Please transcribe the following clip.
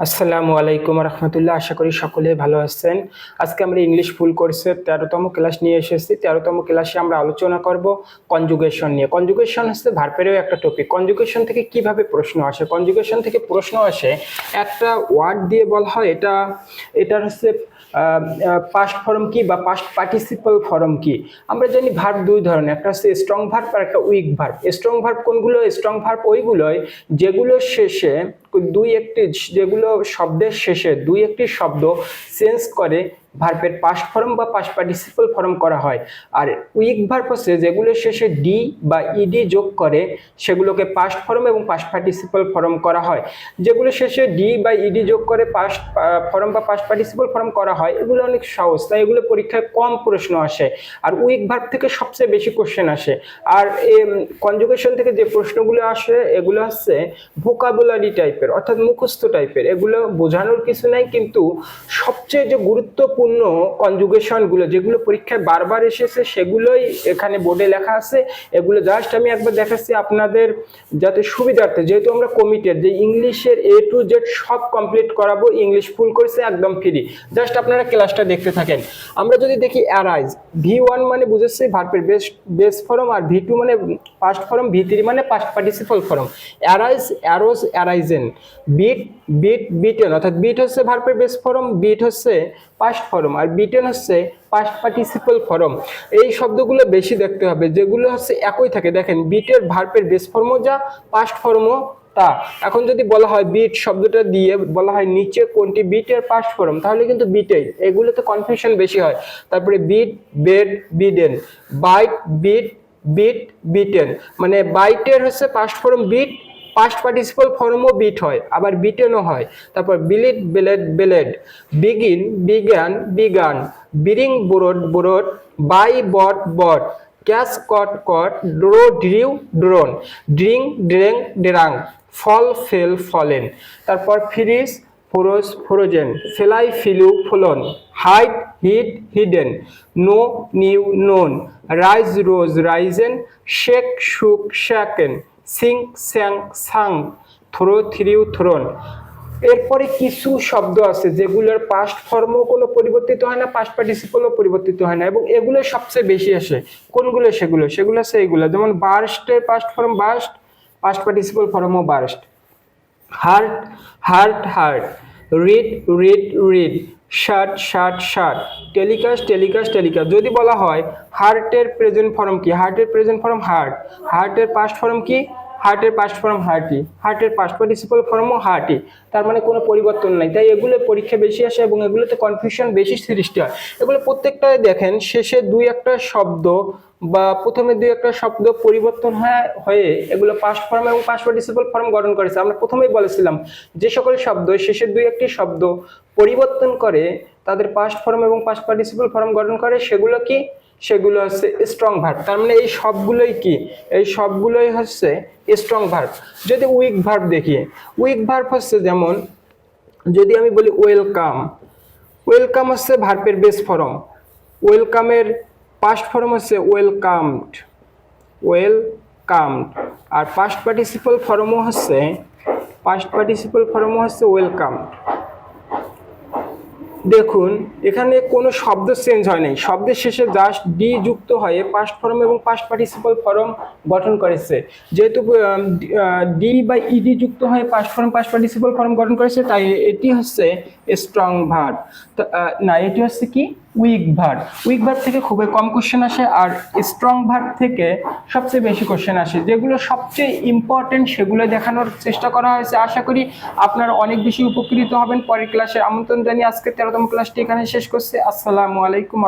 আসসালামু আলাইকুম রহমতুল্লাহ। আশা করি সকলে ভালো আছেন। আজকে আমরা ইংলিশ ফুল কোর্সের 13তম ক্লাস নিয়ে এসেছি। 13তম ক্লাসে আমরা আলোচনা করব কনজুগেশন নিয়ে। কনজুগেশন হচ্ছে ভার্বেরও একটা টপিক। কনজুগেশন থেকে কিভাবে প্রশ্ন আসে? কনজুগেশন থেকে প্রশ্ন আসে একটা ওয়ার্ড দিয়ে বলা হয় এটার হচ্ছে পাস্ট ফর্ম কি বা পাস্ট পার্টিসিপল ফর্ম কি। আমরা জানি ভার্ব দুই ধরনের, একটা হচ্ছে স্ট্রং ভার্ব আর একটা উইক ভার্ব। স্ট্রং ভার্ব কোনগুলো? স্ট্রং ভার্ব ওইগুলোই যেগুলো শেষে যেগুলো শব্দের শেষে দুই একটি শব্দ চেঞ্জ করে ভার্বের পাস্ট ফর্ম বা পাস্ট পার্টিসিপল ফর্ম করা হয়। আর উইক ভার্ব হচ্ছে যেগুলো শেষে ডি বা ইডি যোগ করে সেগুলোকে পাস্ট ফর্ম এবং পাস্ট পার্টিসিপল ফর্ম করা হয়। যেগুলো শেষে ডি বা ইডি যোগ করে পাস্ট ফর্ম বা পাস্ট পার্টিসিপল ফর্ম করা হয় এগুলো অনেক সহজ, তাই এগুলো পরীক্ষায় কম প্রশ্ন আসে। আর উইক ভার্ব থেকে সবচেয়ে বেশি কোশ্চেন আসে। আর কনজুগেশন থেকে যে প্রশ্নগুলো আসে এগুলো হচ্ছে ভোকাবুলারি টাইপের, অর্থাৎ মুখস্থ টাইপের। এগুলো বোঝানোর কিছু নাই, কিন্তু সবচেয়ে যে গুরুত্বপূর্ণ কনজুগেশনগুলো যেগুলো পরীক্ষায় বারবার এসেছে সেগুলোই এখানে বোর্ডে লেখা আছে। এগুলো জাস্ট আমি একবার দেখাচ্ছি আপনাদের যাতে সুবিধার্থে, যেহেতু আমরা কমিটেড যে ইংলিশের A to Z সব কমপ্লিট করাবো ইংলিশ ফুল কোর্সে একদম ফ্রি। জাস্ট আপনারা ক্লাসটা দেখতে থাকেন। আমরা যদি দেখি অ্যারাইজ, V1 মানে বুঝেছি ভার্বের বেস ফর্ম, আর V2 মানে পাস্ট ফর্ম, V3 মানে past participle form. Arise, arose, arisen. Beat, beaten, অর্থাৎ বিট হচ্ছে ভার্বের বেস ফর্ম, বিট হচ্ছে পাস্ট ফর্ম, আর বিটেন হচ্ছে পাস্ট পার্টিসিপল ফর্ম। এই শব্দগুলো বেশি দেখতে হবে, যেগুলো হচ্ছে একই থাকে। দেখেন বিটের ভার্বের বেস ফর্মও যা, পাস্ট ফর্মও তা। এখন যদি বলা হয় বিট শব্দটা দিয়ে বলা হয় নিচে কোনটি বিটের পাস্ট ফর্ম, তাহলে কিন্তু বিটেই। এগুলোতে কনফিউশন বেশি হয়। তারপরে bid, bade, bidden. Bite, bit, bit, bitten. মানে বাইটের হচ্ছে past form bit, past participle ফর্মও বিট হয়, আবার বিটেনও হয়। তারপর bleed, bled, bled. Begin, began, begun. Bring, brought, brought. Buy, bought, bought. Catch, caught, caught. Draw, drew, drawn. Drink, drank, drunk. Fall, fell, fallen. তারপর freeze, froze, frozen. Fly, flew, flown. Hide, hid, hidden. Know, knew, known. Rise, rose, risen. Shake, shook, shaken. Singh, স্যাং, sung. Throw, threw, thrown. এরপরে কিছু শব্দ আছে যেগুলোর past ফর্মও কোনো পরিবর্তিত হয় না, পাস্ট পার্টিসিপলও পরিবর্তিত হয় না, এবং এগুলো সবচেয়ে বেশি আসে। কোনগুলো? সেগুলো আছে এইগুলো, যেমন বার্স্টের past form burst, past participle ফর্মও burst. Hurt, hurt, hurt. Read, read, read. Shut, shut, shut. Telecast, telecast, telecast. যদি বলা হয় হার্টের প্রেজেন্ট ফর্ম কি? হার্টের প্রেজেন্ট ফর্ম হার্ট। হার্টের পাস্ট ফর্ম কি? হার্টের পাস্ট ফর্ম হার্টি। হার্টের পাস্ট পার্টিসিপল ফর্মও হার্টি। তার মানে কোনো পরিবর্তন নাই, তাই এগুলো পরীক্ষা বেশি আসে এবং এগুলোতে কনফিউশন বেশি সৃষ্টি হয়। এগুলো প্রত্যেকটাই দেখেন শেষে দুই একটা শব্দ বা প্রথমে দুই একটা শব্দ পরিবর্তন হয়ে এগুলো পাস্ট ফর্ম এবং পাস্ট পার্টিসিপল ফর্ম গঠন করেছে। আমরা প্রথমেই বলেছিলাম যে সকল শব্দ শেষের দুই একটি শব্দ পরিবর্তন করে তাদের পাস্ট ফর্ম এবং পাস্ট পার্টিসিপল ফর্ম গঠন করে সেগুলো কি? সেগুলো হচ্ছে স্ট্রং ভার্ব। তার মানে এই সবগুলোই কি? এই সবগুলোই হচ্ছে স্ট্রং ভার্ব। যদি উইক ভার্ব দেখি, উইক ভার্ব হচ্ছে যেমন যদি আমি বলি ওয়েলকাম, ওয়েলকাম হচ্ছে ভার্বের বেস ফর্ম। ওয়েলকামের পাস্ট ফর্ম হচ্ছে ওয়েলকামড, ওয়েলকামড। আর পাস্ট পার্টিসিপল ফর্মও হচ্ছে ওয়েলকাম। দেখুন এখানে কোনো শব্দ চেঞ্জ হয় নাই, শব্দের শেষে জাস্ট ডি যুক্ত হয়ে পাস্ট ফর্ম এবং পাস্ট পার্টিসিপল ফর্ম গঠন করেছে। যেহেতু ডি বা ইডি যুক্ত হয়ে past form past participle form গঠন করেছে, তাই এটি হচ্ছে স্ট্রং ভার্ব। না, এটি হচ্ছে কি? Week verb. উইক ভার্ব থেকে খুবই কম কোশ্চেন আসে, আর স্ট্রং ভার্ব থেকে সবচেয়ে বেশি কোশ্চেন আসে। যেগুলো সবচেয়ে ইম্পর্টেন্ট সেগুলো দেখানোর চেষ্টা করা হয়েছে। আশা করি আপনারা অনেক বেশি উপকৃত হবেন। পরের ক্লাসে আমন্ত্রণ জানিয়ে আজকে 13তম ক্লাসটি এখানে শেষ করছি। আসসালামু আলাইকুম।